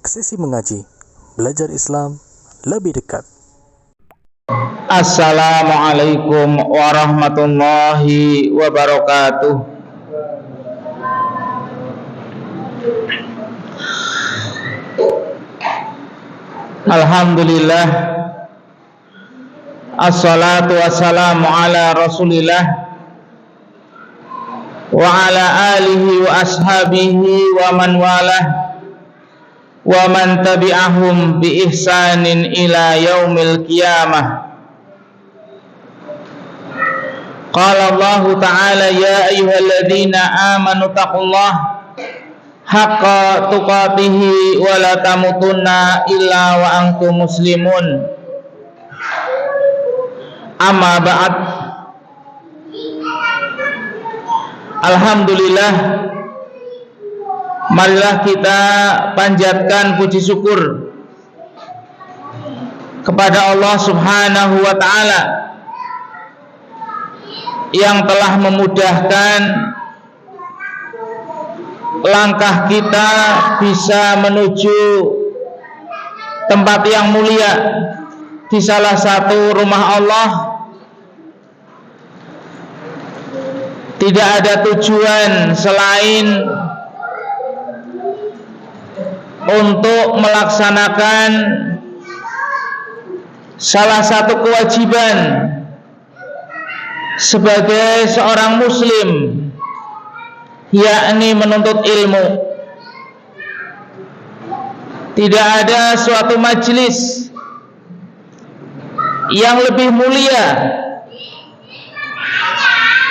Sesi mengaji, belajar Islam lebih dekat. Assalamualaikum warahmatullahi wabarakatuh. Alhamdulillah, assalatu wassalamu ala rasulillah wa ala alihi wa ashabihi wa man walah wa man tabi'ahum bi ihsanin ila yaumil qiyamah. Qala Allah ta'ala ya ayyuhalladzina amanu taqullaha haqqa tuqatihi wa la tamutunna illa wa antum muslimun. Amma ba'd. Alhamdulillah, marilah kita panjatkan puji syukur kepada Allah Subhanahu wa ta'ala yang telah memudahkan langkah kita bisa menuju tempat yang mulia di salah satu rumah Allah. Tidak ada tujuan selain untuk melaksanakan salah satu kewajiban sebagai seorang muslim, yakni menuntut ilmu. Tidak ada suatu majelis yang lebih mulia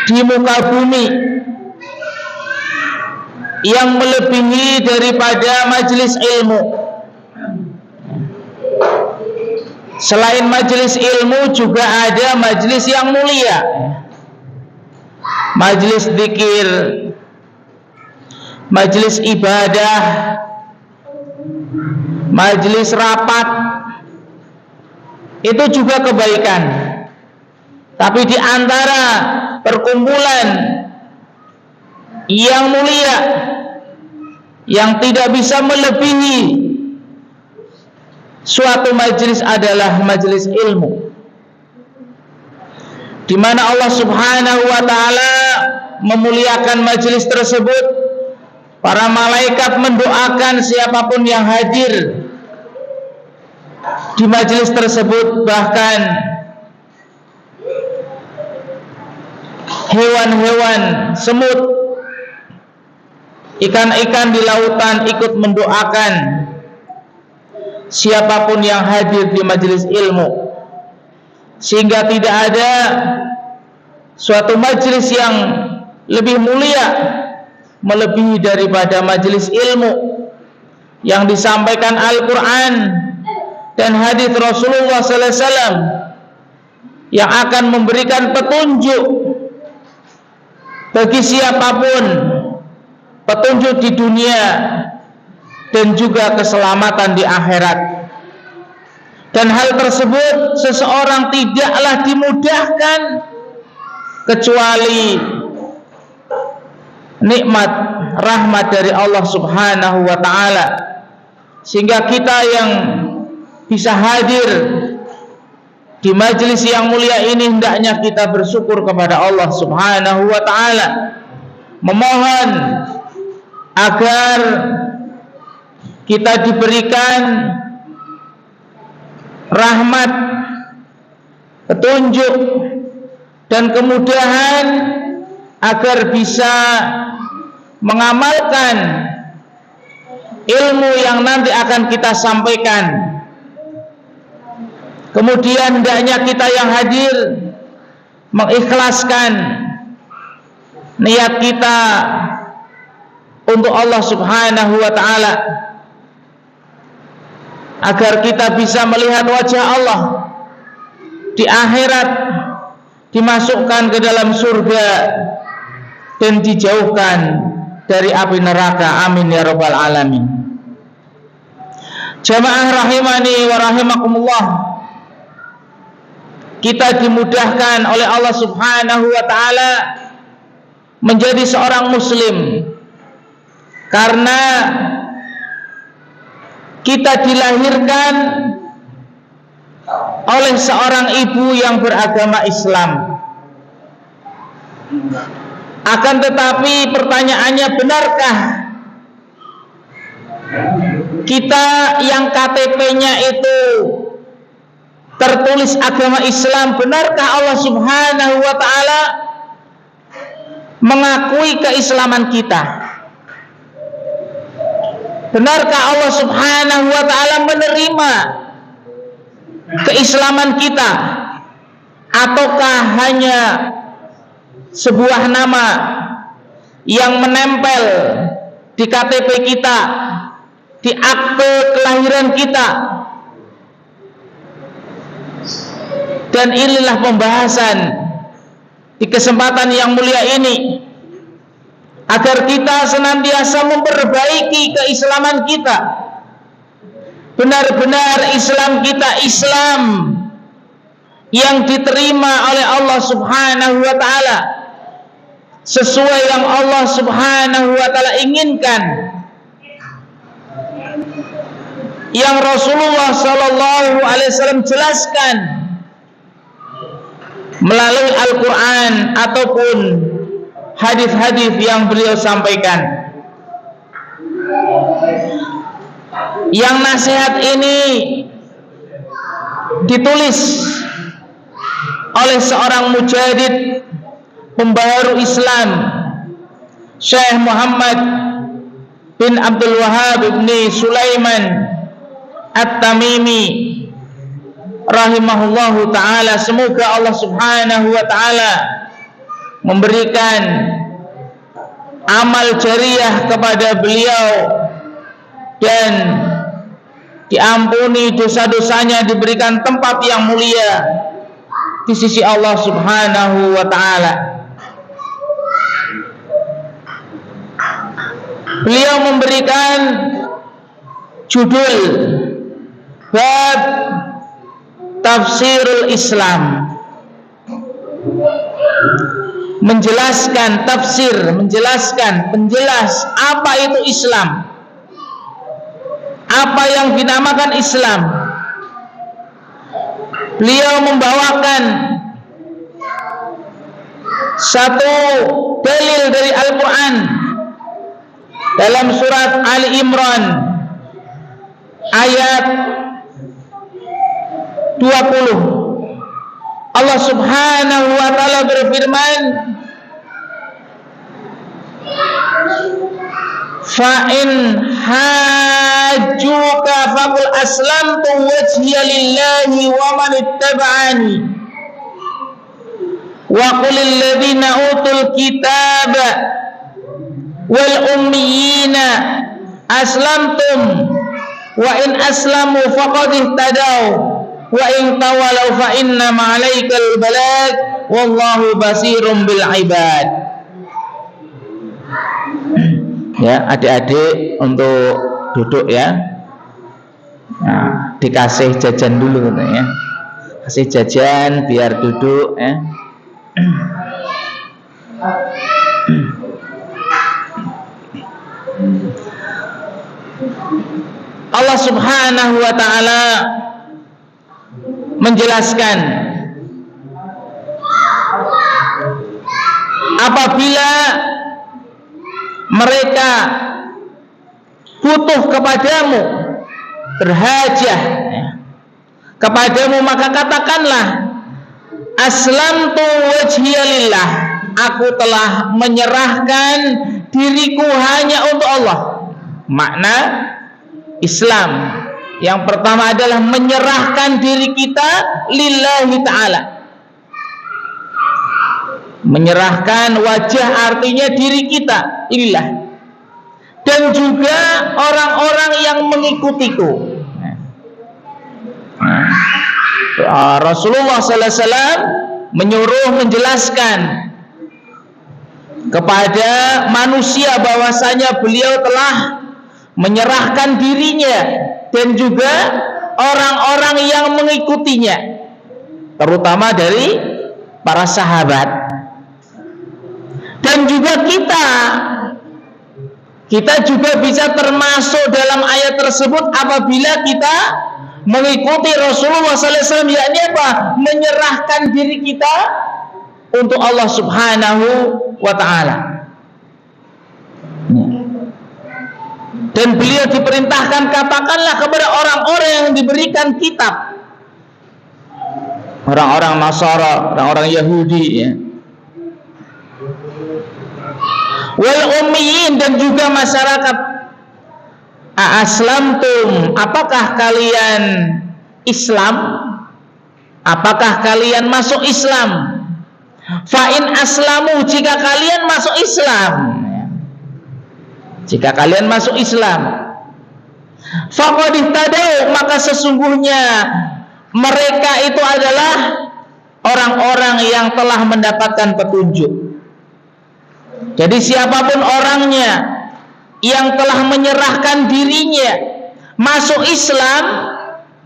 di muka bumi yang melebihi daripada majelis ilmu. Selain majelis ilmu juga ada majelis yang mulia, majelis zikir, majelis ibadah, majelis rapat. Itu juga kebaikan. Tapi di antara perkumpulan yang mulia yang tidak bisa melebihi suatu majelis adalah majelis ilmu, di mana Allah Subhanahu wa ta'ala memuliakan majelis tersebut. Para malaikat mendoakan siapapun yang hadir di majelis tersebut, bahkan hewan-hewan, semut, ikan-ikan di lautan ikut mendoakan siapapun yang hadir di majelis ilmu. Sehingga tidak ada suatu majelis yang lebih mulia melebihi daripada majelis ilmu yang disampaikan Al-Quran dan hadis Rasulullah sallallahu alaihi wasallam yang akan memberikan petunjuk bagi siapapun, petunjuk di dunia dan juga keselamatan di akhirat. Dan hal tersebut seseorang tidaklah dimudahkan kecuali nikmat rahmat dari Allah Subhanahu wa ta'ala. Sehingga kita yang bisa hadir di majelis yang mulia ini, hendaknya kita bersyukur kepada Allah Subhanahu wa ta'ala, memohon agar kita diberikan rahmat, petunjuk dan kemudahan agar bisa mengamalkan ilmu yang nanti akan kita sampaikan. Kemudian hendaknya kita yang hadir mengikhlaskan niat kita untuk Allah Subhanahu wa ta'ala, agar kita bisa melihat wajah Allah di akhirat, dimasukkan ke dalam surga dan dijauhkan dari api neraka. Amin ya rabbal alamin. Jamaah rahimani wa rahimakumullah, kita dimudahkan oleh Allah Subhanahu wa ta'ala menjadi seorang muslim karena kita dilahirkan oleh seorang ibu yang beragama Islam. Akan tetapi pertanyaannya, benarkah kita yang KTP-nya itu tertulis agama Islam, benarkah Allah Subhanahu wa ta'ala mengakui keislaman kita? Benarkah Allah Subhanahu wa ta'ala menerima keislaman kita, ataukah hanya sebuah nama yang menempel di KTP kita, di akte kelahiran kita? Dan inilah pembahasan di kesempatan yang mulia ini, agar kita senantiasa memperbaiki keislaman kita. Benar-benar Islam kita Islam yang diterima oleh Allah Subhanahu wa ta'ala, sesuai yang Allah Subhanahu wa ta'ala inginkan, yang Rasulullah sallallahu alaihi wasallam jelaskan melalui Al-Quran ataupun hadis-hadis yang beliau sampaikan. Yang nasihat ini ditulis oleh seorang mujahid pembaharu Islam, Syekh Muhammad bin Abdul Wahhab bin Sulaiman At-Tamimi rahimahullahu ta'ala. Semoga Allah Subhanahu wa ta'ala memberikan amal jariah kepada beliau dan diampuni dosa-dosanya, diberikan tempat yang mulia di sisi Allah Subhanahu wa ta'ala. Beliau memberikan judul bab Tafsirul Islam, menjelaskan tafsir, menjelaskan penjelas apa itu Islam, apa yang dinamakan Islam. Beliau membawakan satu dalil dari Al-Quran dalam surat Ali Imran ayat 20. Allah Subhanahu wa ta'ala berfirman, fa'in hajjuka faqul aslamtu wajhiya lillahi wa man ittaba'ani wa qulil ladzina utul kitaba wal ummiyina aslamtum wa in aslamu faqad ihtadaw wa in tawallaw fa inna ma'alaikal balag wallahu basirum bil ibad. Ya, adik-adik untuk duduk ya. Nah, dikasih jajan dulu ya. Kasih jajan biar duduk ya. Allah Subhanahu wa ta'ala menjelaskan, apabila mereka butuh kepadamu, berhajah kepadamu, maka katakanlah aslamtu wajhiya lillah, aku telah menyerahkan diriku hanya untuk Allah. Makna Islam yang pertama adalah menyerahkan diri kita lillahi ta'ala. Menyerahkan wajah artinya diri kita lillah, dan juga orang-orang yang mengikutiku. Rasulullah sallallahu alaihi wasallam menyuruh menjelaskan kepada manusia bahwasanya beliau telah menyerahkan dirinya dan juga orang-orang yang mengikutinya, terutama dari para sahabat. Dan juga Kita juga bisa termasuk dalam ayat tersebut apabila kita mengikuti Rasulullah SAW, yakni apa? Menyerahkan diri kita untuk Allah Subhanahu wa Ta'ala. Dan beliau diperintahkan, katakanlah kepada orang-orang yang diberikan kitab, orang-orang Nasara, orang-orang Yahudi, ya, wal ummiyin, dan juga masyarakat, aslamtum, apakah kalian Islam? Apakah kalian masuk Islam? Fa in aslamu, jika kalian masuk Islam, jika kalian masuk Islam, faqad ihtadaw, maka sesungguhnya mereka itu adalah orang-orang yang telah mendapatkan petunjuk. Jadi siapapun orangnya yang telah menyerahkan dirinya masuk Islam,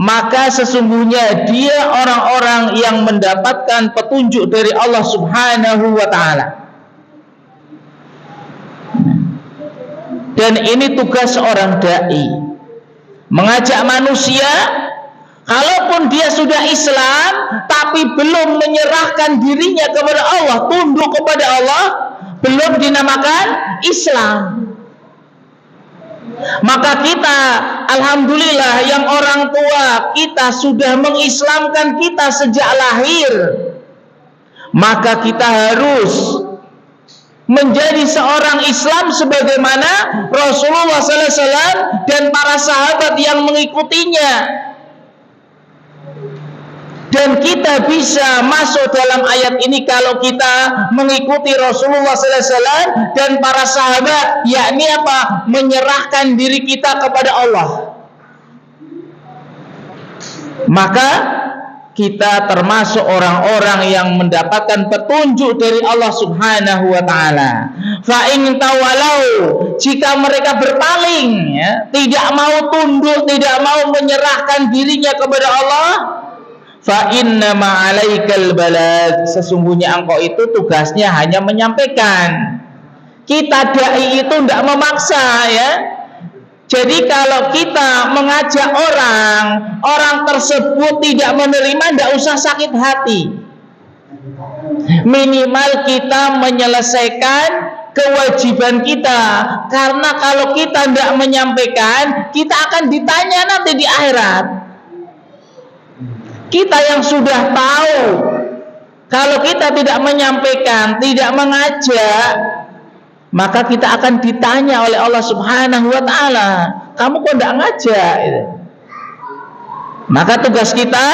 maka sesungguhnya dia orang-orang yang mendapatkan petunjuk dari Allah Subhanahu wa Ta'ala. Dan ini tugas seorang dai, mengajak manusia. Kalaupun dia sudah Islam tapi belum menyerahkan dirinya kepada Allah, tunduk kepada Allah, belum dinamakan Islam. Maka kita, alhamdulillah, yang orang tua kita sudah mengislamkan kita sejak lahir, maka kita harus menjadi seorang Islam sebagaimana Rasulullah SAW dan para sahabat yang mengikutinya. Dan kita bisa masuk dalam ayat ini kalau kita mengikuti Rasulullah SAW dan para sahabat, yakni apa? Menyerahkan diri kita kepada Allah. Maka kita termasuk orang-orang yang mendapatkan petunjuk dari Allah Subhanahu wa Ta'ala. Fa in tawalau, jika mereka berpaling, ya, tidak mau tunduk, tidak mau menyerahkan dirinya kepada Allah, fa inna ma'alaikal balagh, sesungguhnya engkau itu tugasnya hanya menyampaikan. Kita dai itu tidak memaksa, ya. Jadi kalau kita mengajak orang tersebut tidak menerima, tidak usah sakit hati. Minimal kita menyelesaikan kewajiban kita, karena kalau kita tidak menyampaikan, kita akan ditanya nanti di akhirat. Kita yang sudah tahu, kalau kita tidak menyampaikan, tidak mengajak, maka kita akan ditanya oleh Allah Subhanahu wa Ta'ala, kamu kok tidak ngajak? Maka tugas kita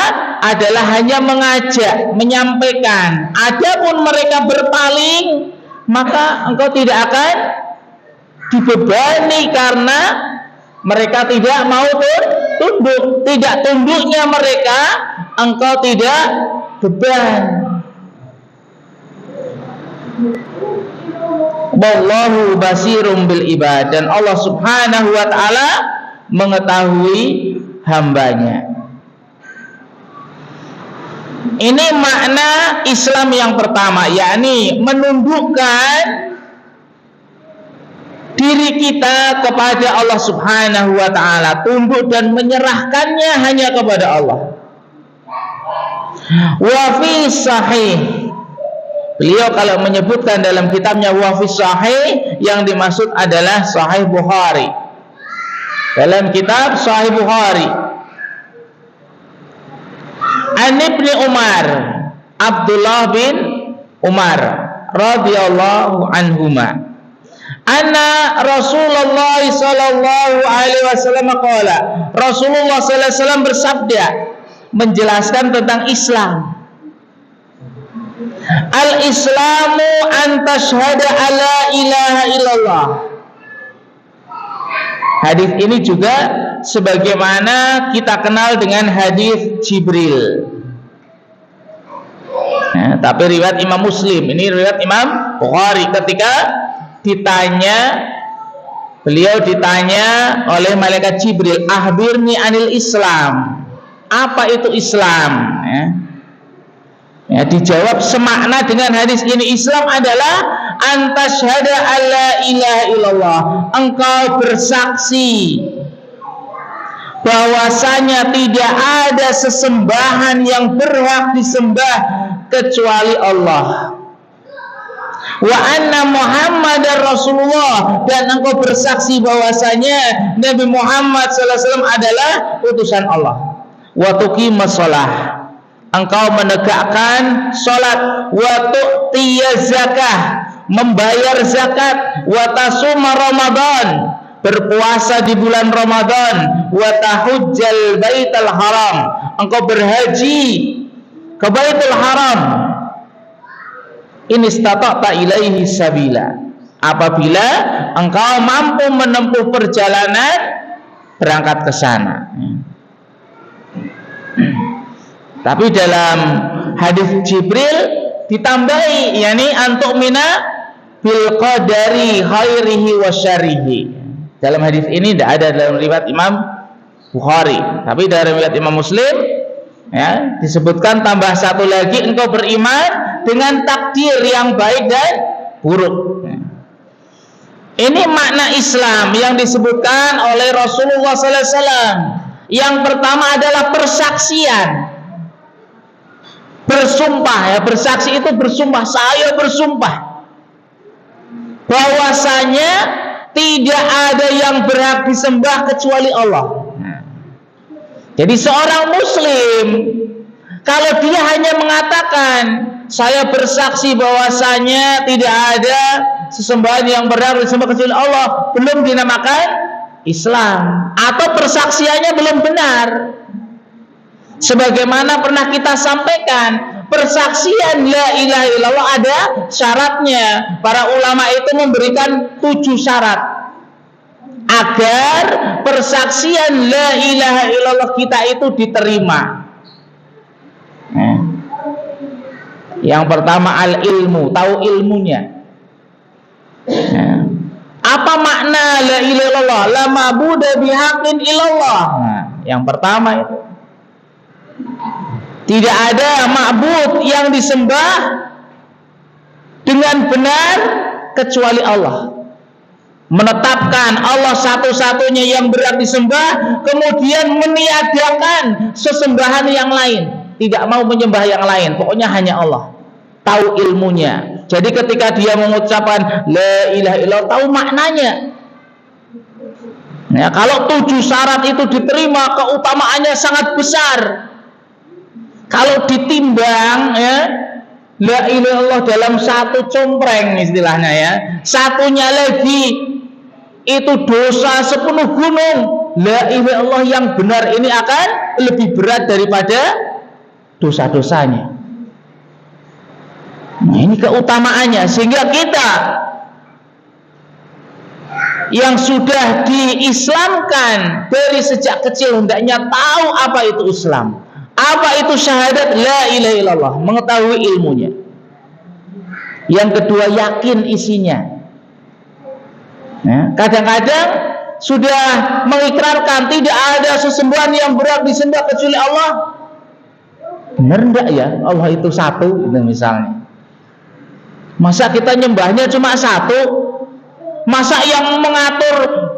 adalah hanya mengajak, menyampaikan. Adapun mereka berpaling, maka engkau tidak akan dibebani karena mereka tidak mau tunduk. Tidak tunduknya mereka, engkau tidak beban. Wallahu basirum bil ibad, dan Allah Subhanahu wa Ta'ala mengetahui hambanya. Ini makna Islam yang pertama, yakni menundukkan diri kita kepada Allah Subhanahu wa Ta'ala, tunduk dan menyerahkannya hanya kepada Allah. Wa fi sahih, beliau kalau menyebutkan dalam kitabnya wa fi sahih, yang dimaksud adalah Sahih Bukhari. Dalam kitab Sahih Bukhari, An Ibni Umar, Abdullah bin Umar radhiyallahu anhuma, anna Rasulullah sallallahu alaihi wasallam qala, Rasulullah sallallahu alaihi wasallam bersabda menjelaskan tentang Islam. Al-Islamu an tashhada alla ilaha illallah. Hadis ini juga sebagaimana kita kenal dengan hadis Jibril. Nah, tapi riwayat Imam Muslim, ini riwayat Imam Bukhari. Ketika beliau ditanya oleh malaikat Jibril, akhbirni anil Islam, apa itu Islam? Ya. Ya, dijawab semakna dengan hadis ini. Islam adalah antasyhada alla ilaha illallah, engkau bersaksi bahwasanya tidak ada sesembahan yang berhak disembah kecuali Allah, wa anna Muhammadar Rasulullah, dan engkau bersaksi bahwasanya Nabi Muhammad SAW adalah utusan Allah, wa tuqimus shalah, engkau menegakkan salat, wa tu'tiyaz zakah, membayar zakat, wa tasuma Ramadan, berpuasa di bulan Ramadan, wa tahujjal baital haram, engkau berhaji ke Baitul Haram, in istata'ta ilaihi sabila, apabila engkau mampu menempuh perjalanan berangkat ke sana. Tapi dalam hadis Jibril ditambahi, yakni antu'mina bil qadari khairihi wa syarrihi. Dalam hadis ini tidak ada dalam riwayat Imam Bukhari, tapi dalam riwayat Imam Muslim ya, disebutkan tambah satu lagi, engkau beriman dengan takdir yang baik dan buruk. Ini makna Islam yang disebutkan oleh Rasulullah SAW. Yang pertama adalah persaksian, bersumpah ya, bersaksi itu bersumpah, saya bersumpah bahwasanya tidak ada yang berhak disembah kecuali Allah. Jadi seorang muslim kalau dia hanya mengatakan saya bersaksi bahwasanya tidak ada sesembahan yang berhak disembah kecuali Allah, belum dinamakan Islam, atau persaksiannya belum benar. Sebagaimana pernah kita sampaikan, persaksian la ilaha illallah ada syaratnya. Para ulama itu memberikan 7 syarat agar persaksian la ilaha illallah kita itu diterima. Yang pertama al-ilmu, tahu ilmunya. Apa makna la ilaha illallah? La ma'budu bihaqqin illallah. Yang pertama itu, tidak ada ma'bud yang disembah dengan benar kecuali Allah. Menetapkan Allah satu-satunya yang berhak disembah, kemudian meniadakan sesembahan yang lain, tidak mau menyembah yang lain, pokoknya hanya Allah. Tahu ilmunya. Jadi ketika dia mengucapkan la ilaha illallah, tahu maknanya. Ya, kalau 7 syarat itu diterima, keutamaannya sangat besar. Kalau ditimbang ya, la ilaha illallah dalam 1 compreng istilahnya ya, satunya lagi itu dosa 10 gunung. La ilaha illallah yang benar ini akan lebih berat daripada dosa-dosanya. Nah, ini keutamaannya, sehingga kita yang sudah diislamkan dari sejak kecil hendaknya tahu apa itu Islam, apa itu syahadat la ilaha illallah, mengetahui ilmunya. Yang kedua, yakin isinya. Kadang-kadang sudah mengikrarkan tidak ada sesembahan yang berhak disembah kecuali Allah. Benar enggak ya Allah itu satu, itu misalnya. Masa kita nyembahnya cuma satu? Masa yang mengatur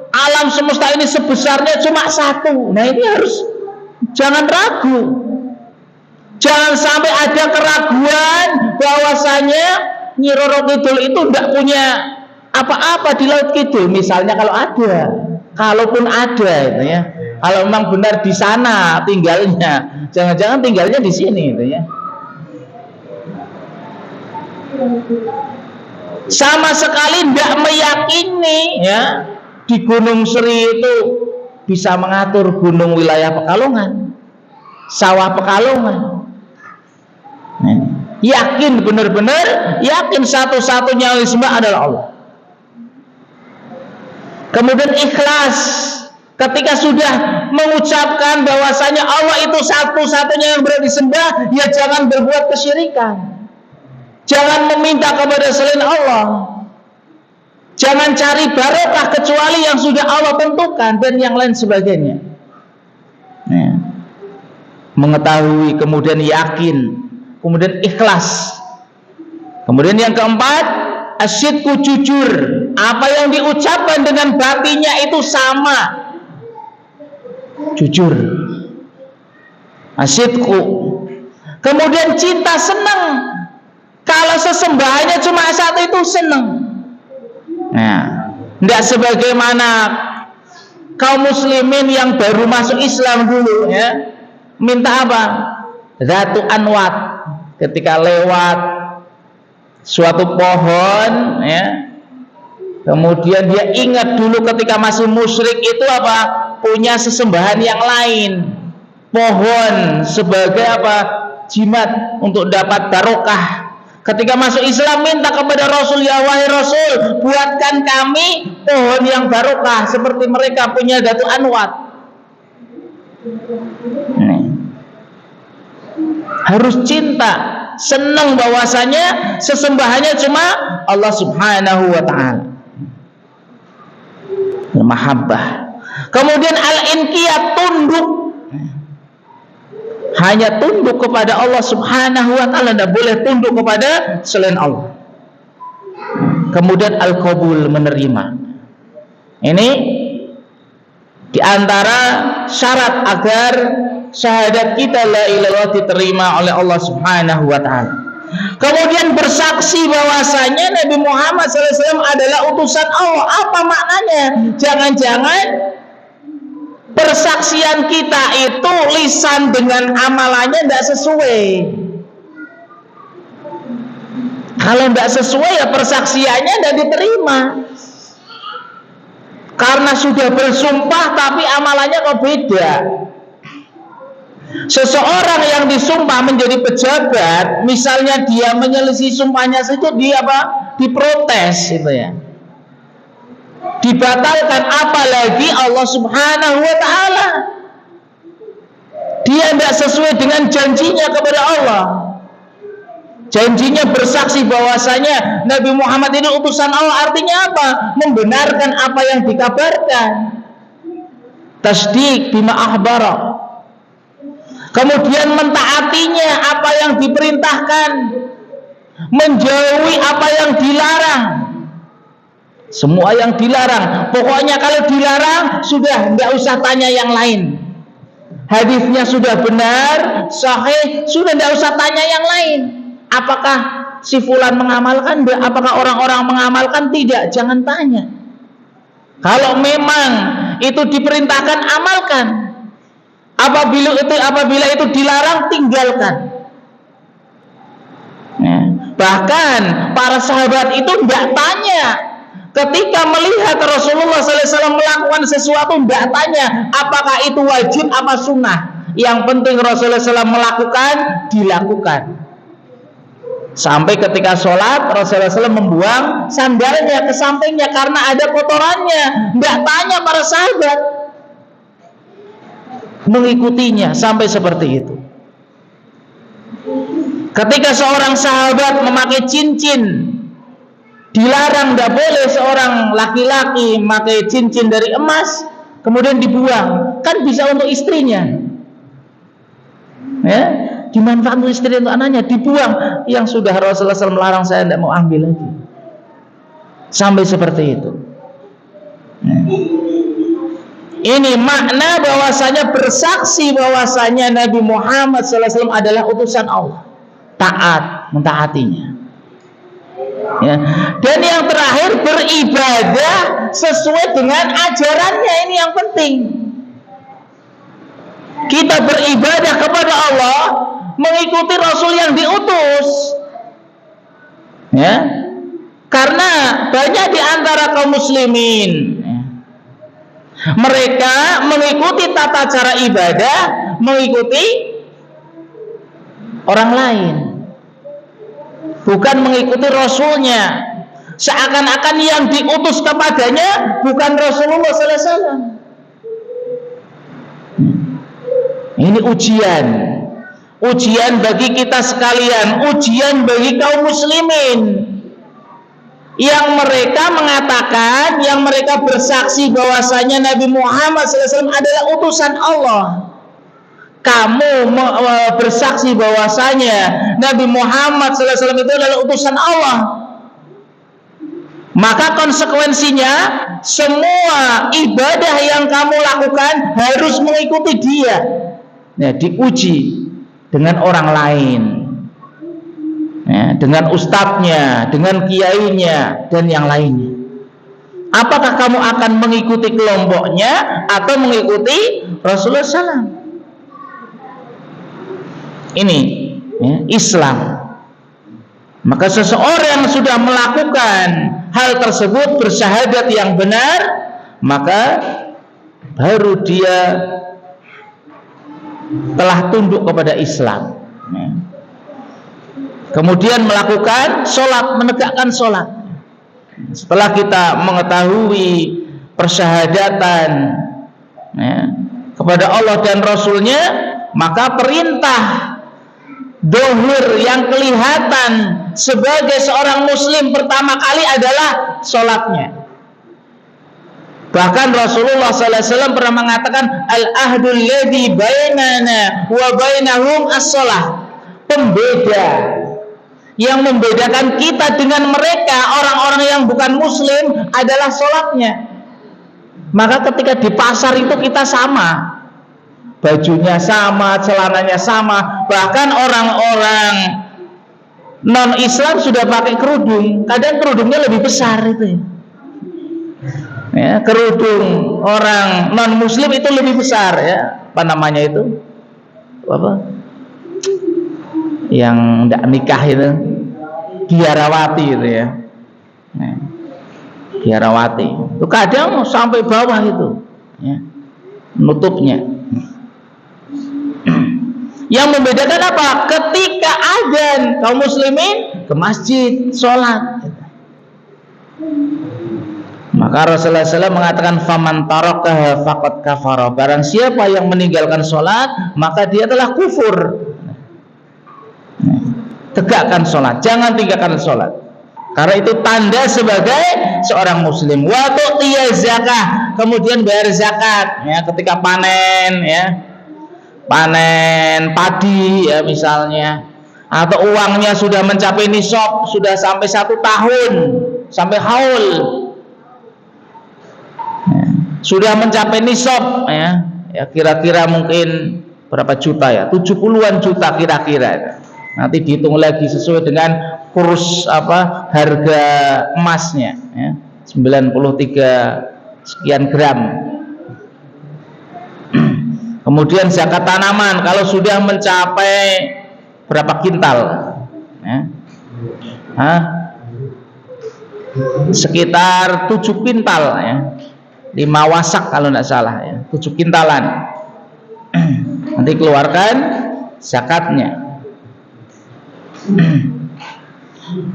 alam semesta ini sebesarnya cuma satu? Nah, ini harus jangan ragu. Jangan sampai ada keraguan bahwasanya Nyi Roro Kidul itu tidak punya apa-apa di Laut Kidul, misalnya, kalau ada. Kalaupun ada itu ya. Kalau memang benar di sana tinggalnya, jangan-jangan tinggalnya di sini itu ya. Sama sekali tidak meyakini ya di Gunung Sri itu bisa mengatur gunung wilayah Pekalongan, sawah Pekalongan. Yakin, benar-benar yakin satu-satunya yang disembah adalah Allah. Kemudian ikhlas ketika sudah mengucapkan bahwasanya Allah itu satu-satunya yang berhak disembah, ya jangan berbuat kesyirikan. Jangan meminta kepada selain Allah. Jangan cari barokah kecuali yang sudah Allah tentukan, dan yang lain sebagainya. Mengetahui, kemudian yakin kemudian ikhlas. Kemudian yang keempat, asyidku, jujur. Apa yang diucapkan dengan batinnya itu sama, jujur. Asyidku. Kemudian cinta, senang. Kalau sesembahannya cuma satu itu senang. Nah, tidak sebagaimana kaum muslimin yang baru masuk Islam dulu, ya, minta apa? Zatu anwat. Ketika lewat suatu pohon, ya, kemudian dia ingat dulu ketika masih musyrik itu apa? Punya sesembahan yang lain. Pohon sebagai apa? Jimat untuk dapat barokah. Ketika masuk Islam minta kepada Rasul, ya wahai Rasul, buatkan kami pohon yang barokah seperti mereka punya Datu Anwat. Harus cinta, senang bahwasanya sesembahannya cuma Allah Subhanahu wa taala. Mahabbah. Kemudian al-inqiyad, tunduk. Hanya tunduk kepada Allah Subhanahu wa taala, tidak boleh tunduk kepada selain Allah. Kemudian al-qabul, menerima. Ini di antara syarat agar syahadat kita la ilaha illallah diterima oleh Allah Subhanahu wa taala. Kemudian bersaksi bahwasanya Nabi Muhammad SAW adalah utusan Allah. Apa maknanya? Jangan-jangan persaksian kita itu lisan dengan amalannya tidak sesuai. Kalau tidak sesuai ya persaksiannya tidak diterima. Karena sudah bersumpah tapi amalannya kok beda. Seseorang yang disumpah menjadi pejabat, misalnya dia menyelisih sumpahnya saja, dia apa? Diprotes itu ya. Dibatalkan, apalagi Allah Subhanahu wa taala. Dia tidak sesuai dengan janjinya kepada Allah. Janjinya bersaksi bahwasanya Nabi Muhammad ini utusan Allah, artinya apa? Membenarkan apa yang dikabarkan. Tasdiq bima akhbara. Kemudian mentaatinya apa yang diperintahkan, menjauhi apa yang dilarang. Semua yang dilarang, pokoknya kalau dilarang sudah tidak usah tanya yang lain. Hadisnya sudah benar, sahih, sudah tidak usah tanya yang lain. Apakah si fulan mengamalkan? Apakah orang-orang mengamalkan? Tidak, jangan tanya. Kalau memang itu diperintahkan, amalkan. Apabila itu dilarang, tinggalkan. Bahkan para sahabat itu tidak tanya. Ketika melihat Rasulullah SAW melakukan sesuatu, tidak tanya apakah itu wajib apa sunnah. Yang penting Rasulullah SAW melakukan, dilakukan. Sampai ketika sholat, Rasulullah SAW membuang sandalnya ke sampingnya karena ada kotorannya. Tidak tanya para sahabat, mengikutinya sampai seperti itu. Ketika seorang sahabat memakai cincin, dilarang, tidak boleh seorang laki-laki memakai cincin dari emas kemudian dibuang, kan bisa untuk istrinya, ya, dimanfaatkan untuk istri, untuk anaknya, dibuang. Yang sudah Rasulullah SAW melarang, saya tidak mau ambil lagi. Sampai seperti itu. Ini makna bahwasanya bersaksi bahwasanya Nabi Muhammad SAW adalah utusan Allah, taat, mentaatinya. Ya. Dan yang terakhir, beribadah sesuai dengan ajarannya. Ini yang penting. Kita beribadah kepada Allah mengikuti Rasul yang diutus. Ya. Karena banyak di antara kaum muslimin, mereka mengikuti tata cara ibadah, mengikuti orang lain, bukan mengikuti Rasulnya. Seakan-akan yang diutus kepadanya bukan Rasulullah SAW. Ini ujian bagi kita sekalian, ujian bagi kaum muslimin yang mereka mengatakan, yang mereka bersaksi bahwasanya Nabi Muhammad SAW adalah utusan Allah. Kamu bersaksi bahwasanya Nabi Muhammad SAW itu adalah utusan Allah, maka konsekuensinya semua ibadah yang kamu lakukan harus mengikuti dia. Ya, diuji dengan orang lain, ya, dengan ustadznya, dengan kiainya, dan yang lainnya. Apakah kamu akan mengikuti kelompoknya atau mengikuti Rasulullah SAW? Ini ya, Islam. Maka seseorang yang sudah melakukan hal tersebut, bersyahadat yang benar, maka baru dia telah tunduk kepada Islam. Kemudian melakukan sholat, menegakkan sholat. Setelah kita mengetahui persyahadatan kepada Allah dan Rasulnya, maka perintah dohir yang kelihatan sebagai seorang muslim pertama kali adalah sholatnya. Bahkan Rasulullah SAW pernah mengatakan, al-ahdul ladzi bainana wa bainahum as-sholah. Pembeda yang membedakan kita dengan mereka, orang-orang yang bukan muslim, adalah sholatnya. Maka ketika di pasar itu kita sama, bajunya sama, celananya sama. Bahkan orang-orang non-Islam sudah pakai kerudung, kadang kerudungnya lebih besar itu ya, kerudung orang non-Muslim itu lebih besar ya. Apa namanya itu? Apa? Yang tidak nikah itu, biarawati itu ya. Biarawati itu kadang sampai bawah itu ya, nutupnya. Yang membedakan apa? Ketika adzan, kaum muslimin ke masjid sholat. Maka Rasulullah SAW mengatakan, faman tarakaha faqad kafara. Barang siapa yang meninggalkan sholat, maka dia telah kufur. Tegakkan sholat, jangan tinggalkan sholat, karena itu tanda sebagai seorang muslim. Wa tu'tiya zakah, kemudian bayar zakat ya, ketika panen ya, panen padi ya misalnya, atau uangnya sudah mencapai nisab, sudah sampai 1 tahun, sampai haul ya, sudah mencapai nisab ya, kira-kira mungkin berapa juta ya, 70-an juta kira-kira. Nanti dihitung lagi sesuai dengan kurs harga emasnya ya, 93 sekian gram. Kemudian zakat tanaman kalau sudah mencapai berapa kintal ya? Sekitar 7 kintal ya, 5 wasak kalau tidak salah ya, 7 kintalan. Nanti keluarkan zakatnya.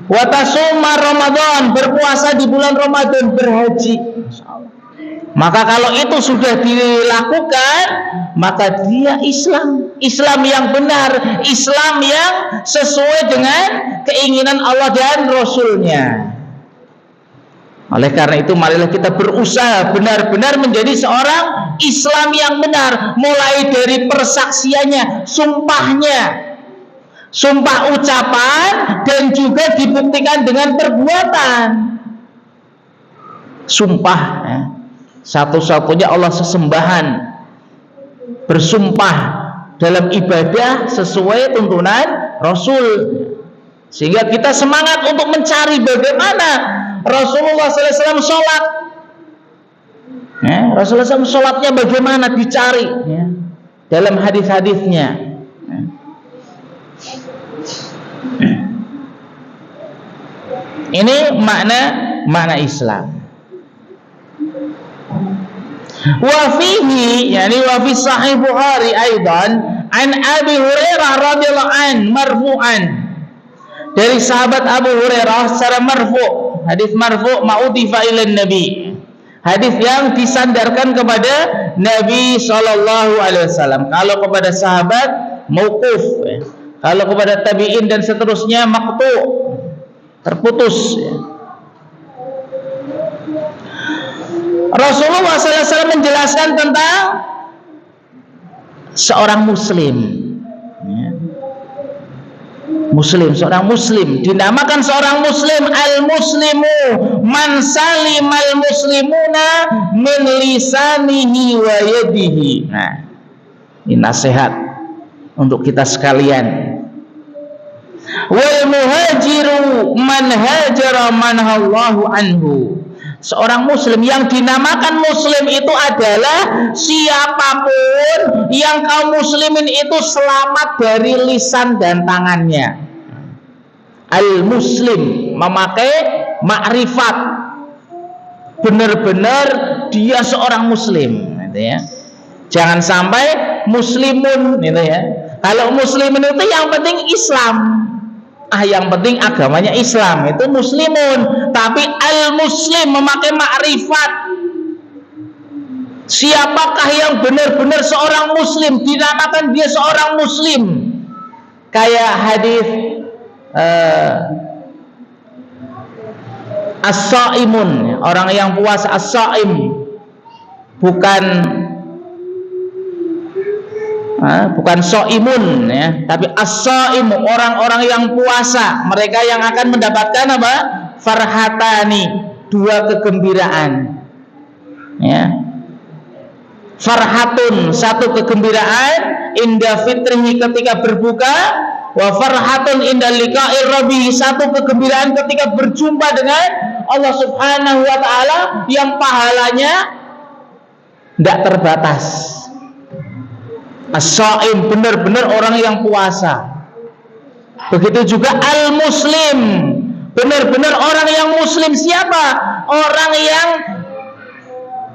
Watasuma Ramadan, berpuasa di bulan Ramadan, berhaji. Maka kalau itu sudah dilakukan, maka dia Islam yang benar, Islam yang sesuai dengan keinginan Allah dan Rasulnya. Oleh karena itu, marilah kita berusaha benar-benar menjadi seorang Islam yang benar, mulai dari persaksiannya, sumpahnya, sumpah ucapan, dan juga dibuktikan dengan perbuatan. Sumpah ya, satu-satunya Allah sesembahan, bersumpah dalam ibadah sesuai tuntunan Rasul, sehingga kita semangat untuk mencari bagaimana Rasulullah SAW sholat ya, Rasulullah SAW sholatnya bagaimana, dicari ya, dalam hadis-hadisnya ya. Ini makna Islam. Wa fihi, yani wa fi sahih Bukhari aidan an Abi Hurairah radhiyallahu an marfu'an, dari sahabat Abu Hurairah secara marfu', hadis marfu' ma'udhifa ila Nabi, hadis yang disandarkan kepada Nabi sallallahu alaihi wasallam. Kalau kepada sahabat mauquf ya. Kalau kepada tabi'in dan seterusnya maqtu', terputus ya. Rasulullah SAW menjelaskan tentang seorang muslim ya. muslim, seorang muslim. Dinamakan seorang muslim al-muslimu man salimal muslimuna min lisanihi wa yadihi. Nah, ini nasihat untuk kita sekalian. Wal muhajiru man hajara manhallahu anhu. Seorang muslim, yang dinamakan muslim itu adalah siapapun yang kaum muslimin itu selamat dari lisan dan tangannya. Al-muslim memakai makrifat, benar-benar dia seorang muslim, gitu ya. Jangan sampai muslimun, gitu ya. Kalau muslimin itu yang penting Islam, yang penting agamanya Islam, itu muslimun. Tapi al-muslim memakai makrifat. Siapakah yang benar-benar seorang muslim, dinamakan dia seorang muslim. Kayak hadis as-saimun, orang yang puasa, as-saim, bukan soimun ya, tapi as-saimu, orang-orang yang puasa, mereka yang akan mendapatkan apa? Farhatani, dua kegembiraan ya. Farhatun, satu kegembiraan inda fitrihi, ketika berbuka, wa farhatun inda liqa'ir rabbih, satu kegembiraan ketika berjumpa dengan Allah Subhanahu wa taala yang pahalanya tidak terbatas. As-saim, benar-benar orang yang puasa. Begitu juga al-muslim, benar-benar orang yang muslim. Siapa? Orang yang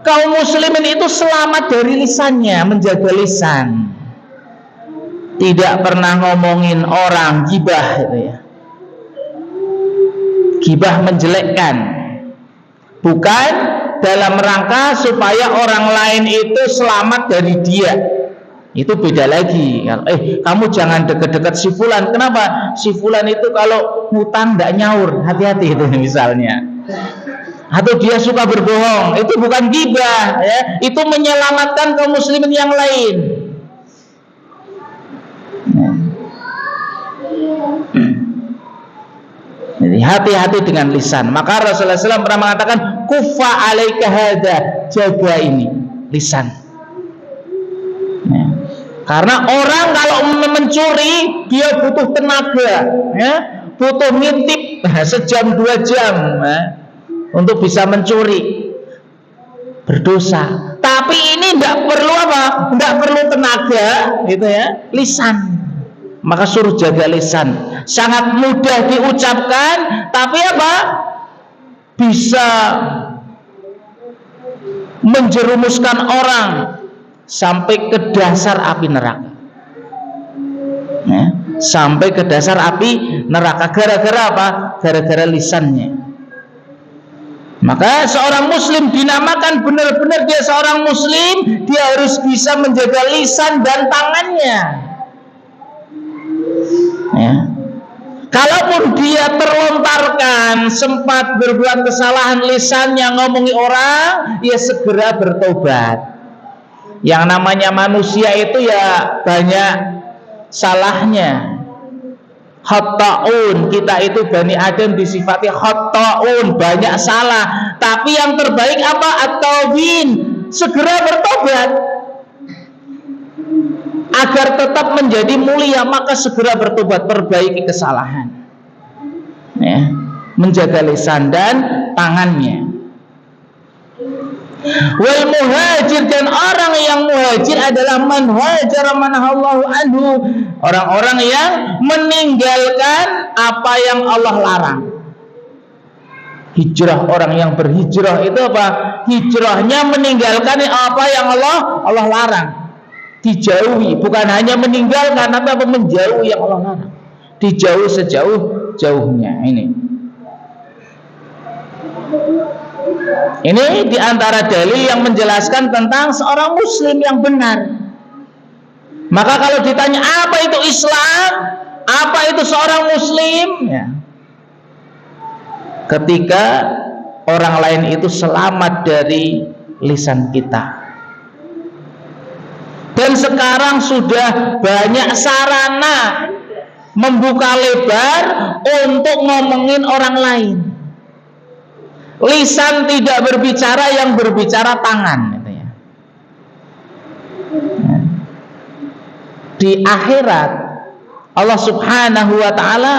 kaum muslimin itu selamat dari lisannya, menjaga lisan, tidak pernah ngomongin orang, gibah gitu ya. Gibah, menjelekkan, bukan dalam rangka supaya orang lain itu selamat dari dia. Itu beda lagi. Kamu jangan deket-deket si fulan. Kenapa? Si fulan itu kalau hutang tidak nyaur, hati-hati itu misalnya. Atau dia suka berbohong, itu bukan ghibah ya. Itu menyelamatkan kaum muslimin yang lain. Jadi hati-hati dengan lisan. Maka Rasulullah SAW pernah mengatakan, kufa alaika hadza, jaga ini lisan. Karena orang kalau mencuri, dia butuh tenaga ya, butuh ngintip sejam 2 jam ya, untuk bisa mencuri, berdosa. Tapi ini tidak perlu apa? Tidak perlu tenaga gitu ya, lisan. Maka suruh jaga lisan. Sangat mudah diucapkan, tapi apa? Bisa menjerumuskan orang sampai ke dasar api neraka ya, sampai ke dasar api neraka. Gara-gara apa? Gara-gara lisannya. Maka seorang muslim dinamakan benar-benar dia seorang muslim, dia harus bisa menjaga lisan dan tangannya ya. Kalaupun dia terlontarkan, sempat berbuat kesalahan lisannya, ngomongi orang, ya segera bertobat. Yang namanya manusia itu ya banyak salahnya. Khata'un, kita itu Bani Adam disifati khata'un, banyak salah. Tapi yang terbaik apa? At-taubin, segera bertobat. Agar tetap menjadi mulia, maka segera bertobat, perbaiki kesalahan ya. Menjaga lisan dan tangannya. Wal muhajir, dan orang yang muhajir adalah man hajara manhallahu anhu, orang-orang yang meninggalkan apa yang Allah larang. Hijrah, orang yang berhijrah itu apa? Hijrahnya meninggalkan apa yang Allah larang, dijauhi. Bukan hanya meninggalkan, tapi apa? Menjauhi yang Allah larang, dijauhi sejauh-jauhnya. Ini diantara dalil yang menjelaskan tentang seorang muslim yang benar. Maka kalau ditanya apa itu Islam, apa itu seorang muslim ya, ketika orang lain itu selamat dari lisan kita. Dan sekarang sudah banyak sarana membuka lebar untuk ngomongin orang lain. Lisan tidak berbicara, yang berbicara tangan, gitu ya. Di akhirat Allah Subhanahu wa taala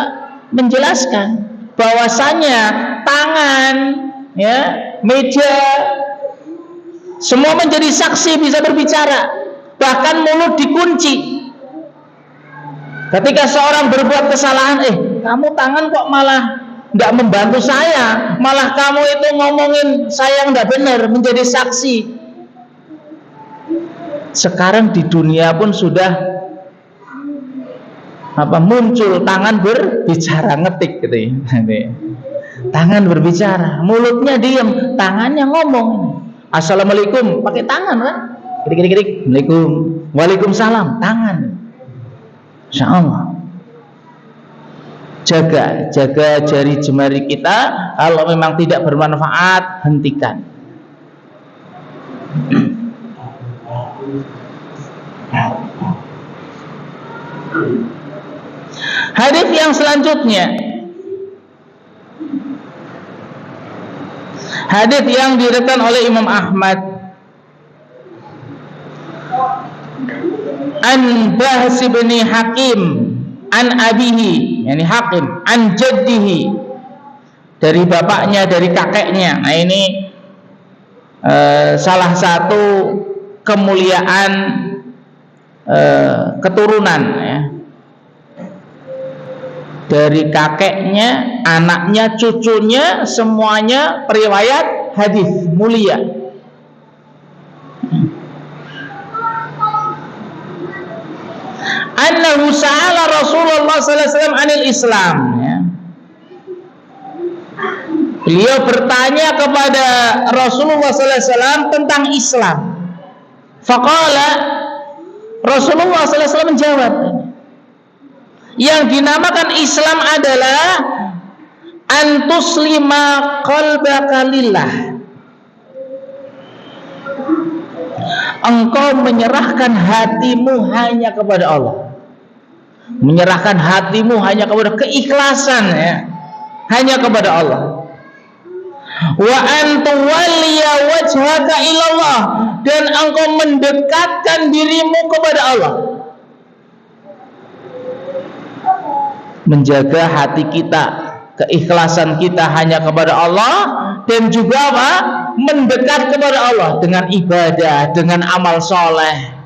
menjelaskan bahwasanya tangan, ya, meja, semua menjadi saksi, bisa berbicara. Bahkan mulut dikunci. Ketika seorang berbuat kesalahan, kamu tangan kok malah nggak membantu saya, malah kamu itu ngomongin saya nggak benar, menjadi saksi. Sekarang di dunia pun sudah muncul tangan berbicara, ngetik gitu ya. Tangan berbicara, mulutnya diam, tangannya ngomong. Assalamualaikum pakai tangan kan? Kedik-kedik, Assalamualaikum, Waalaikumsalam, tangan. Insya Allah. Jaga jari jemari kita. Kalau memang tidak bermanfaat, hentikan. Hadis yang selanjutnya, hadis yang diriwayatkan oleh Imam Ahmad, an Bahs bin Hakim an abihi, yani Hakim, an jaddihi, dari bapaknya, dari kakeknya. Nah ini salah satu kemuliaan keturunan, ya. Dari kakeknya, anaknya, cucunya, semuanya periwayat hadis mulia. Annahu sa'ala Rasulullah sallallahu alaihi wasallam anil Islam, ya. Beliau bertanya kepada Rasulullah sallallahu alaihi wasallam tentang Islam. Faqala, Rasulullah sallallahu alaihi wasallam menjawab, yang dinamakan Islam adalah antuslima qalbaka lillah, engkau menyerahkan hatimu hanya kepada Allah, menyerahkan hatimu hanya kepada keikhlasan, ya, hanya kepada Allah. Wa antuwalliya wajhaka ilallah, dan engkau mendekatkan dirimu kepada Allah. Menjaga hati kita, keikhlasan kita hanya kepada Allah, dan juga mendekat kepada Allah dengan ibadah, dengan amal soleh,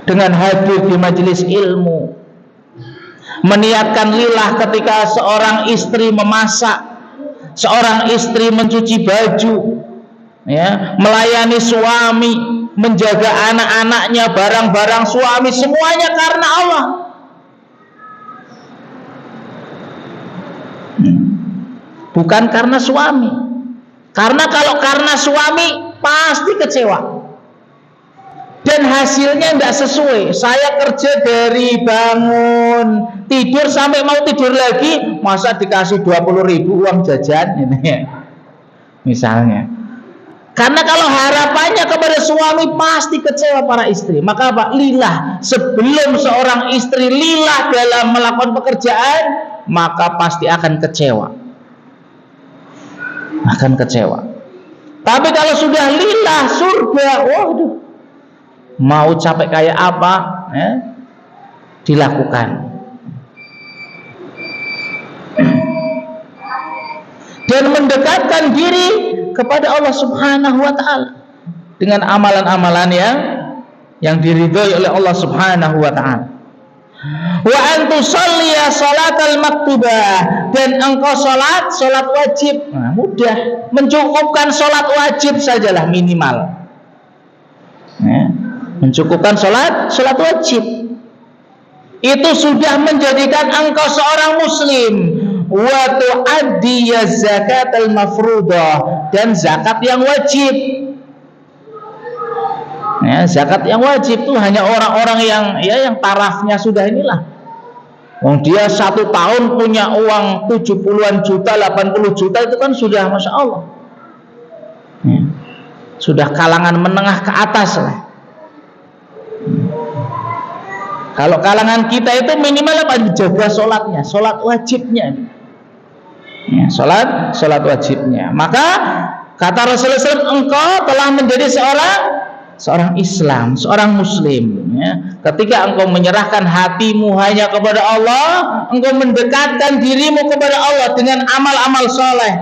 dengan hadir di majelis ilmu, meniatkan lillah ketika seorang istri memasak, seorang istri mencuci baju, ya, melayani suami, menjaga anak-anaknya, barang-barang suami, semuanya karena Allah. Bukan karena suami. Karena kalau karena suami pasti kecewa, dan hasilnya tidak sesuai. Saya kerja dari bangun tidur sampai mau tidur lagi, masa dikasih 20.000 uang jajan ini, ya, misalnya. Karena kalau harapannya kepada suami pasti kecewa para istri. Maka apa? Lillah. Sebelum seorang istri lillah dalam melakukan pekerjaan, maka pasti akan kecewa. Akan kecewa. Tapi kalau sudah lillah, surga, waduh, mau capek kayak apa, ya, dilakukan. Dan mendekatkan diri kepada Allah Subhanahu wa taala dengan amalan-amalan yang diridhoi oleh Allah Subhanahu wa taala. Wa antusalliya salatal maktubah, dan engkau salat wajib. Nah, mudah, mencukupkan salat wajib sajalah minimal, ya, mencukupkan salat wajib itu sudah menjadikan engkau seorang muslim. Wa tu'addiya zakatal mafruḍah, dan zakat yang wajib. Ya, zakat yang wajib itu hanya orang-orang yang tarafnya sudah inilah. Dia 1 tahun punya uang 70-an juta, 80 juta, itu kan sudah Masya Allah, ya, sudah kalangan menengah ke atas lah. Kalau kalangan kita itu minimal apa? Jaga sholatnya, sholat wajibnya. Ya, sholat wajibnya. Maka kata Rasulullah SAW, engkau telah menjadi seorang Islam, seorang Muslim. Ya. Ketika engkau menyerahkan hatimu hanya kepada Allah, engkau mendekatkan dirimu kepada Allah dengan amal-amal soleh.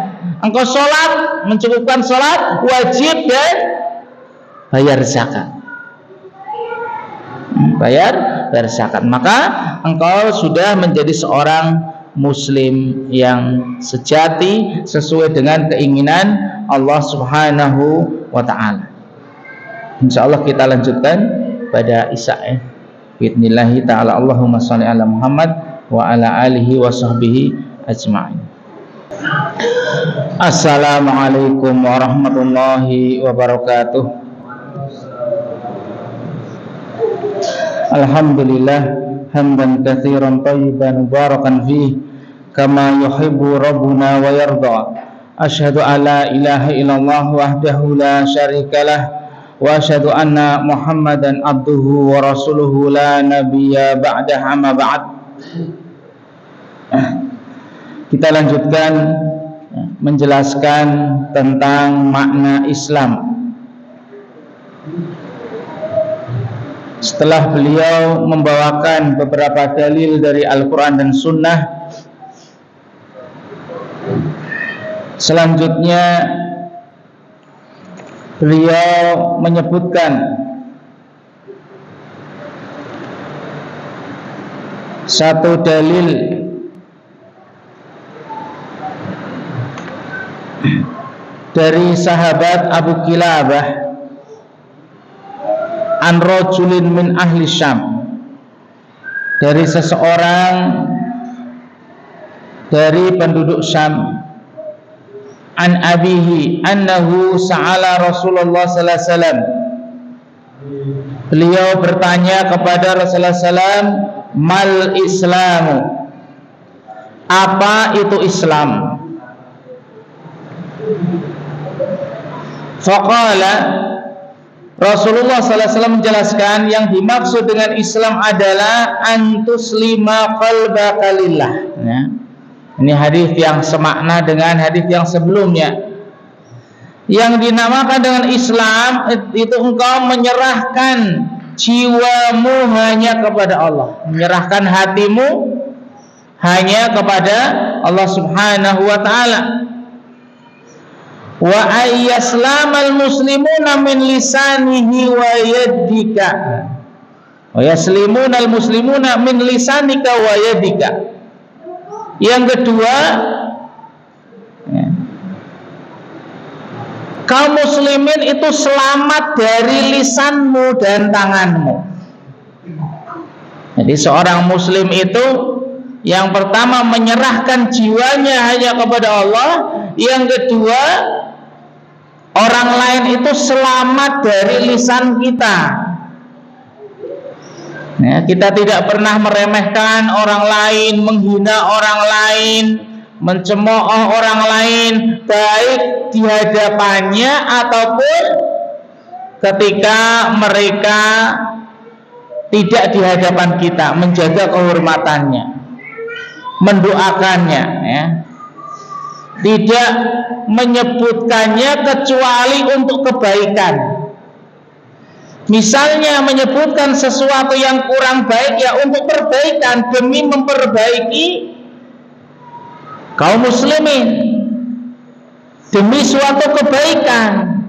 Engkau sholat, mencukupkan sholat wajib dan bayar zakat. Bayar zakat, maka engkau sudah menjadi seorang Muslim yang sejati sesuai dengan keinginan Allah Subhanahu wa ta'ala. Insyaallah kita lanjutkan pada Isya ya. Bismillahi ta'ala. Allahumma shalli ala Muhammad wa ala alihi wa sahbihi ajma'in. Assalamualaikum warahmatullahi wabarakatuh. Alhamdulillah hamdan katsiran thayyiban mubarakan fihi kama yuhibbu rabbuna wa yarda. Asyhadu an la ilaha illallah wahdahu la syarikalah wa asyhadu anna Muhammadan abduhu wa rasuluhu la nabiyya ba'dahu amma ba'd. Kita lanjutkan menjelaskan tentang makna Islam. Setelah beliau membawakan beberapa dalil dari Al-Quran dan Sunnah, selanjutnya beliau menyebutkan satu dalil dari sahabat Abu Kilabah an rajulin min ahli Syam, dari seseorang dari penduduk Syam, an abihi annahu sa'ala Rasulullah sallallahu alaihi wasallam, beliau bertanya kepada Rasulullah SAW, mal islamu, apa itu Islam? Faqala, Rasulullah SAW menjelaskan yang dimaksud dengan Islam adalah antuslima qalbaka lillah. Ya. Ini hadis yang semakna dengan hadis yang sebelumnya. Yang dinamakan dengan Islam itu engkau menyerahkan jiwamu hanya kepada Allah, menyerahkan hatimu hanya kepada Allah Subhanahu wa ta'ala. Wa ayyaslamal muslimuna min lisanihi wa yadika, wa yaslimunal muslimuna min lisanika wa yadika. Yang kedua, kaum muslimin itu selamat dari lisanmu dan tanganmu. Jadi seorang muslim itu yang pertama menyerahkan jiwanya hanya kepada Allah, yang kedua orang lain itu selamat dari lisan kita. Ya, kita tidak pernah meremehkan orang lain, menghina orang lain, mencemooh orang lain, baik di hadapannya ataupun ketika mereka tidak di hadapan kita, menjaga kehormatannya, mendoakannya, ya. Tidak menyebutkannya kecuali untuk kebaikan. Misalnya menyebutkan sesuatu yang kurang baik ya untuk perbaikan, demi memperbaiki kaum muslimin, demi suatu kebaikan,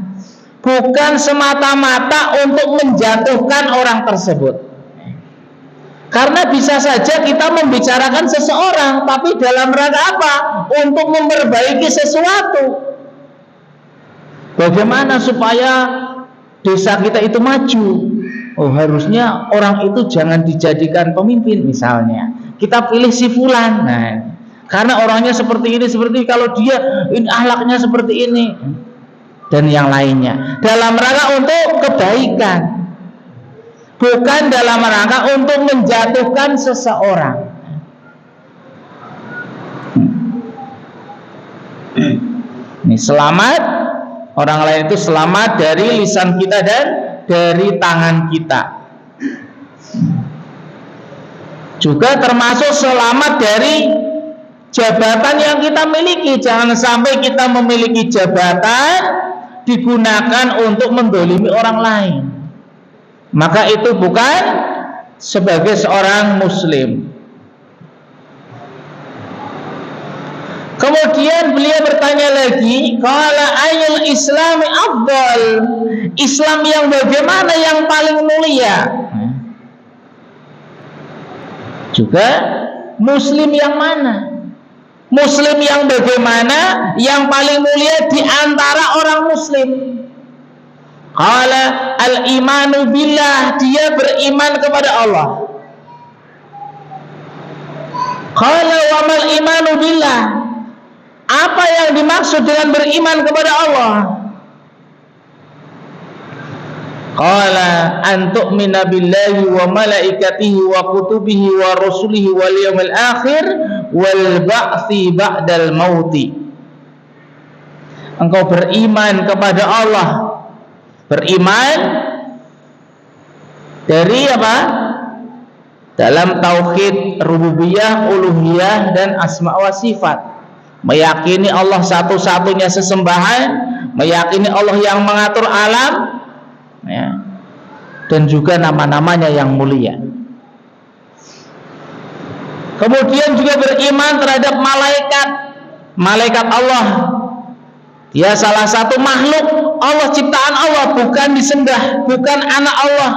bukan semata-mata untuk menjatuhkan orang tersebut. Karena bisa saja kita membicarakan seseorang, tapi dalam rangka apa? Untuk memperbaiki sesuatu. Bagaimana supaya desa kita itu maju? Oh, harusnya orang itu jangan dijadikan pemimpin misalnya. Kita pilih si fulan. Nah, karena orangnya seperti ini, kalau dia ini akhlaknya seperti ini dan yang lainnya. Dalam rangka untuk kebaikan, bukan dalam rangka untuk menjatuhkan seseorang. Ini selamat, orang lain itu selamat dari lisan kita dan dari tangan kita. Juga termasuk selamat dari jabatan yang kita miliki. Jangan sampai kita memiliki jabatan digunakan untuk mendolimi orang lain, maka itu bukan sebagai seorang muslim. Kemudian beliau bertanya lagi, qala ayyul islami afdal, Islam yang bagaimana yang paling mulia? Juga muslim yang mana? Muslim yang bagaimana yang paling mulia di antara orang muslim? Qala al-imanu billah, dia beriman kepada Allah. Qala wa mal imanu billah, apa yang dimaksud dengan beriman kepada Allah? Qala an tu'mina billahi wa malaikatihi wa kutubihi wa rusulihi wal yawmil akhir wal ba'thi ba'dal mauti. Engkau beriman kepada Allah. Beriman dari apa? Dalam tauhid rububiyah, uluhiyah, dan asma wa sifat. Meyakini Allah satu-satunya sesembahan, meyakini Allah yang mengatur alam, ya, dan juga nama-namanya yang mulia. Kemudian juga beriman terhadap malaikat Allah. Dia salah satu makhluk Allah, ciptaan Allah, bukan disembah, bukan anak Allah.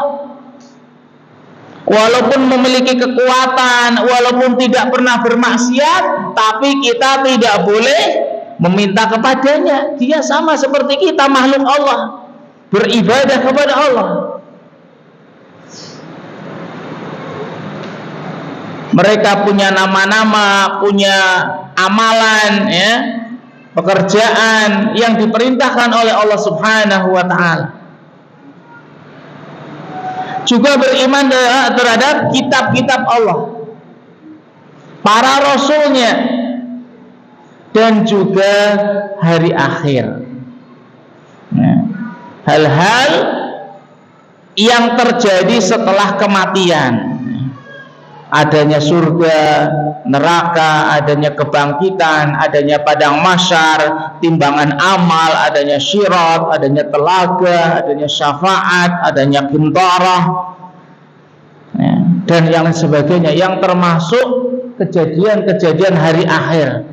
Walaupun memiliki kekuatan, walaupun tidak pernah bermaksiat, tapi kita tidak boleh meminta kepadanya. Dia sama seperti kita, makhluk Allah, beribadah kepada Allah. Mereka punya nama-nama, punya amalan, ya, pekerjaan yang diperintahkan oleh Allah Subhanahu wa ta'ala. Juga beriman terhadap kitab-kitab Allah, para rasulnya, dan juga hari akhir. Hal-hal yang terjadi setelah kematian, adanya surga, neraka, adanya kebangkitan, adanya padang mahsyar, timbangan amal, adanya syirat, adanya telaga, adanya syafaat, adanya kintarah, dan yang lain sebagainya, yang termasuk kejadian-kejadian hari akhir,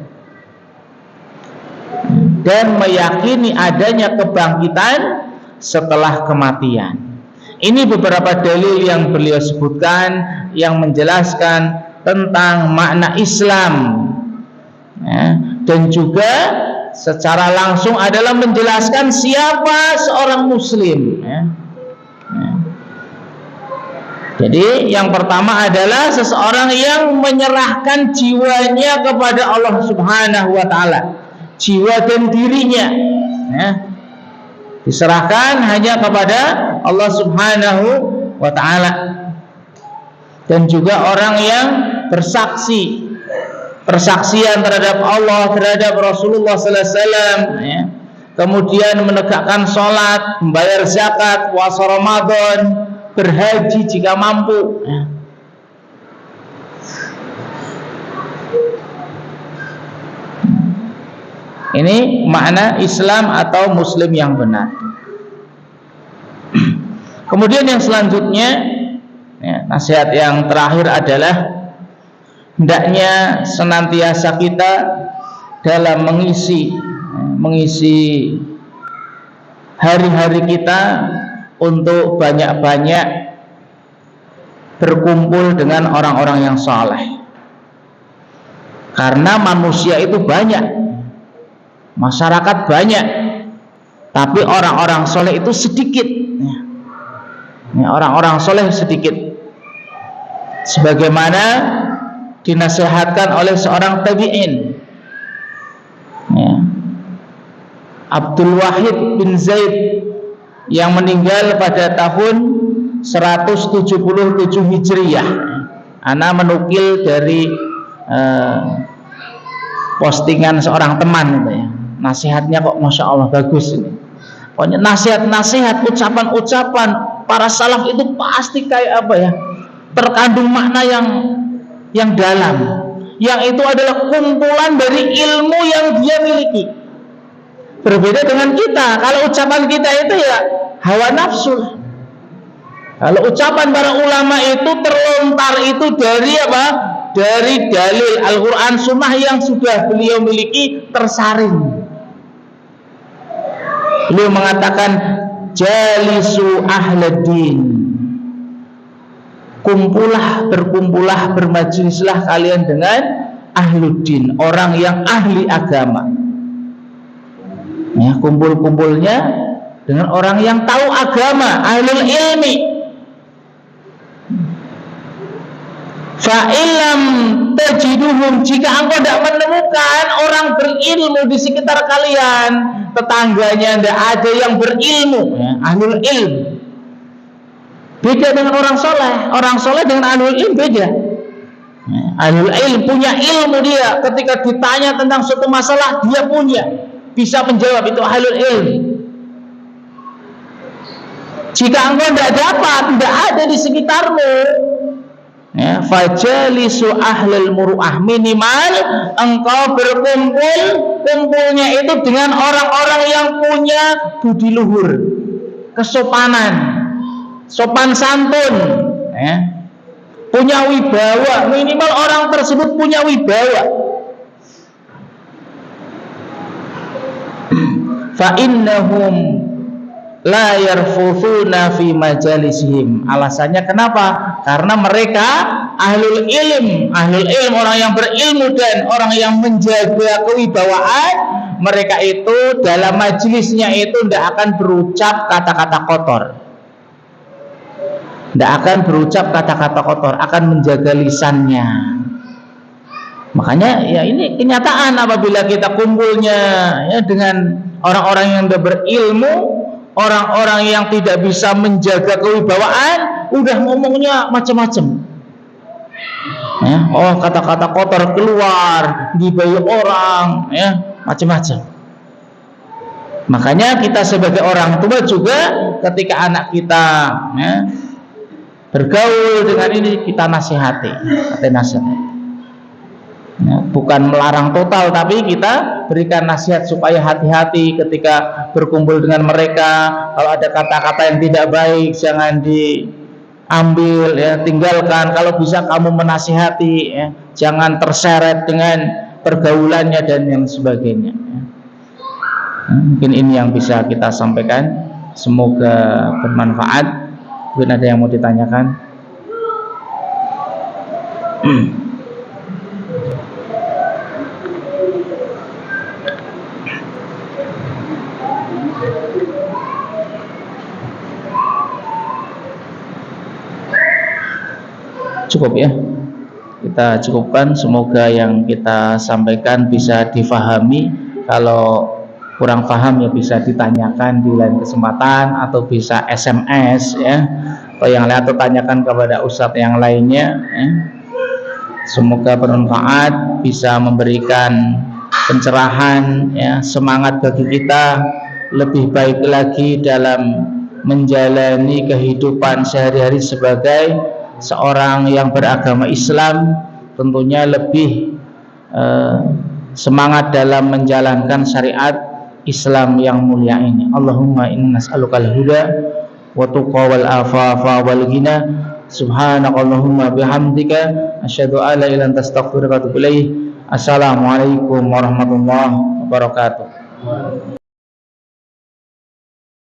dan meyakini adanya kebangkitan setelah kematian. Ini beberapa dalil yang beliau sebutkan yang menjelaskan tentang makna Islam, ya, dan juga secara langsung adalah menjelaskan siapa seorang muslim, ya. Ya. Jadi yang pertama adalah seseorang yang menyerahkan jiwanya kepada Allah Subhanahu wa ta'ala, jiwa dan dirinya, ya, diserahkan hanya kepada Allah Subhanahu wa ta'ala. Dan juga orang yang bersaksi, persaksian terhadap Allah, terhadap Rasulullah sallallahu alaihi wasallam, ya. Kemudian menegakkan sholat, membayar zakat, puasa Ramadan, berhaji jika mampu, ya. Ini makna Islam atau Muslim yang benar. Kemudian yang selanjutnya, ya, nasihat yang terakhir adalah hendaknya senantiasa kita dalam mengisi hari-hari kita untuk banyak-banyak berkumpul dengan orang-orang yang saleh. Karena manusia itu banyak, masyarakat banyak, tapi orang-orang soleh itu sedikit. Orang-orang soleh sedikit, sebagaimana dinasihatkan oleh seorang tabi'in, ya, Abdul Wahid bin Zaid, yang meninggal pada tahun 177 Hijriyah. Ana menukil dari postingan seorang teman, gitu, ya. Nasihatnya kok Masya Allah bagus ini. Pokoknya nasihat-nasihat, ucapan-ucapan para salaf itu pasti kayak apa, ya, terkandung makna yang yang dalam, yang itu adalah kumpulan dari ilmu yang dia miliki. Berbeda dengan kita. Kalau ucapan kita itu ya hawa nafsu. Kalau ucapan para ulama itu terlontar itu dari apa? Dari dalil Al-Quran Sunnah yang sudah beliau miliki tersaring. Beliau mengatakan jalisu ahladin, berkumpullah, bermajlislah kalian dengan ahluddin, orang yang ahli agama. Ya, kumpul-kumpulnya dengan orang yang tahu agama, ahlul ilmi. Fa'ilam tajiduhum, jika engkau tidak menemukan orang berilmu di sekitar kalian, tetangganya tidak ada yang berilmu, ya, ahlul ilm. Beda dengan orang soleh dengan ahlul ilm beda. Ya, ahlul ilm punya ilmu dia, ketika ditanya tentang suatu masalah dia punya, bisa menjawab, itu ahlul ilm. Jika engkau tidak ada di sekitarmu, ya, fajalisu ahlul muru'ah, minimal engkau berkumpul, kumpulnya itu dengan orang-orang yang punya budi luhur, kesopanan, sopan santun, ya, punya wibawa. Minimal orang tersebut punya wibawa. Fa innahum la yarfuthuna fi majalisihim. Alasannya kenapa? Karena mereka ahlul ilm, orang yang berilmu dan orang yang menjaga kewibawaan, mereka itu dalam majelisnya itu tidak akan berucap kata-kata kotor. Tidak akan berucap kata-kata kotor, akan menjaga lisannya. Makanya ya ini kenyataan apabila kita kumpulnya ya dengan orang-orang yang sudah berilmu, orang-orang yang tidak bisa menjaga kewibawaan, udah ngomongnya macam-macam. Ya, kata-kata kotor keluar, gibahi orang, ya, macam-macam. Makanya kita sebagai orang tua juga ketika anak kita ya, bergaul dengan ini, kita nasihati, ya, bukan melarang total, tapi kita berikan nasihat supaya hati-hati ketika berkumpul dengan mereka. Kalau ada kata-kata yang tidak baik jangan diambil, ya, tinggalkan. Kalau bisa kamu menasihati, ya, jangan terseret dengan pergaulannya dan yang sebagainya, ya. Mungkin ini yang bisa kita sampaikan, semoga bermanfaat. Mungkin ada yang mau ditanyakan. Cukup ya, kita cukupkan. Semoga yang kita sampaikan bisa difahami. Kalau kurang paham ya bisa ditanyakan di lain kesempatan, atau bisa SMS ya, atau yang lain, atau tanyakan kepada ustadz yang lainnya ya. Semoga bermanfaat, bisa memberikan pencerahan ya, semangat bagi kita lebih baik lagi dalam menjalani kehidupan sehari-hari sebagai seorang yang beragama Islam. Tentunya lebih semangat dalam menjalankan syariat Islam yang mulia ini. Allahumma inna nas'alukal huda wa tuqa wal afafa wal ghina. Subhanakallahumma bihamdika asyhadu an la ilaha illa anta astaghfiruka wa atubu ilaik. Assalamualaikum warahmatullahi wabarakatuh.